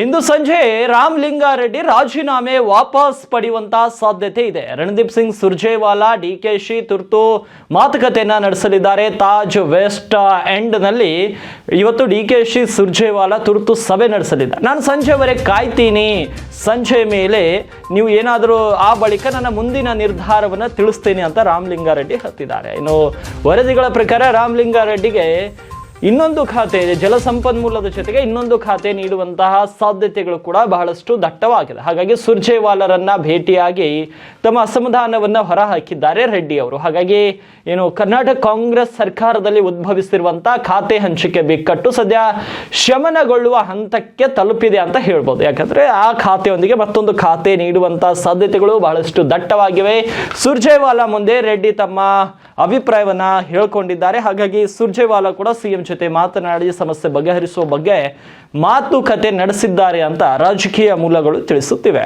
ಇಂದು ಸಂಜೆ ರಾಮಲಿಂಗಾರೆಡ್ಡಿ ರಾಜೀನಾಮೆ ವಾಪಸ್ ಪಡೆಯುವಂತಹ ಸಾಧ್ಯತೆ ಇದೆ. ರಣದೀಪ್ ಸಿಂಗ್ ಸುರ್ಜೇವಾಲಾ ಡಿಕೆಶಿ ತುರ್ತು ಮಾತುಕತೆಯನ್ನ ನಡೆಸಲಿದ್ದಾರೆ. ತಾಜ್ ವೆಸ್ಟ್ ಎಂಡ್ ನಲ್ಲಿ ಇವತ್ತು ಡಿಕೆಶಿ ಸುರ್ಜೇವಾಲಾ ತುರ್ತು ಸಭೆ ನಡೆಸಲಿದ್ದಾರೆ. ನಾನು ಸಂಜೆವರೆಗೆ ಕಾಯ್ತೀನಿ, ಸಂಜೆ ಮೇಲೆ ನೀವು ಏನಾದರೂ ಆ ಬಳಿಕ ನನ್ನ ಮುಂದಿನ ನಿರ್ಧಾರವನ್ನು ತಿಳಿಸ್ತೇನೆ ಅಂತ ರಾಮಲಿಂಗಾರೆಡ್ಡಿ ಹೇಳ್ತಿದ್ದಾರೆ. ಇನ್ನು ವರದಿಗಳ ಪ್ರಕಾರ ರಾಮಲಿಂಗಾರೆಡ್ಡಿಗೆ ಇನ್ನೊಂದು ಖಾತೆ ಇದೆ, ಜಲಸಂಪನ್ಮೂಲದ ಜೊತೆಗೆ ಇನ್ನೊಂದು ಖಾತೆ ನೀಡುವಂತಹ ಸಾಧ್ಯತೆಗಳು ಕೂಡ ಬಹಳಷ್ಟು ದಟ್ಟವಾಗಿದೆ. ಹಾಗಾಗಿ ಸುರ್ಜೇವಾಲಾರನ್ನ ಭೇಟಿಯಾಗಿ ತಮ್ಮ ಅಸಮಾಧಾನವನ್ನು ಹೊರಹಾಕಿದ್ದಾರೆ ರೆಡ್ಡಿ ಅವರು. ಹಾಗಾಗಿ ಏನು ಕರ್ನಾಟಕ ಕಾಂಗ್ರೆಸ್ ಸರ್ಕಾರದಲ್ಲಿ ಉದ್ಭವಿಸಿರುವಂತಹ ಖಾತೆ ಹಂಚಿಕೆ ಬಿಕ್ಕಟ್ಟು ಸದ್ಯ ಶಮನಗೊಳ್ಳುವ ಹಂತಕ್ಕೆ ತಲುಪಿದೆ ಅಂತ ಹೇಳ್ಬೋದು. ಯಾಕಂದ್ರೆ ಆ ಖಾತೆಯೊಂದಿಗೆ ಮತ್ತೊಂದು ಖಾತೆ ನೀಡುವಂತಹ ಸಾಧ್ಯತೆಗಳು ಬಹಳಷ್ಟು ದಟ್ಟವಾಗಿವೆ. ಸುರ್ಜೇವಾಲಾ ಮುಂದೆ ರೆಡ್ಡಿ ತಮ್ಮ ಅಭಿಪ್ರಾಯವನ್ನ ಹೇಳ್ಕೊಂಡಿದ್ದಾರೆ. ಹಾಗಾಗಿ ಸುರ್ಜೇವಾಲಾ ಕೂಡ ಸಿಎಂ ಜೊತೆ ಮಾತನಾಡಿ ಸಮಸ್ಯೆ ಬಗೆಹರಿಸುವ ಬಗ್ಗೆ ಮಾತುಕತೆ ನಡೆಸಿದ್ದಾರೆ ಅಂತ ರಾಜಕೀಯ ಮೂಲಗಳು ತಿಳಿಸುತ್ತಿವೆ.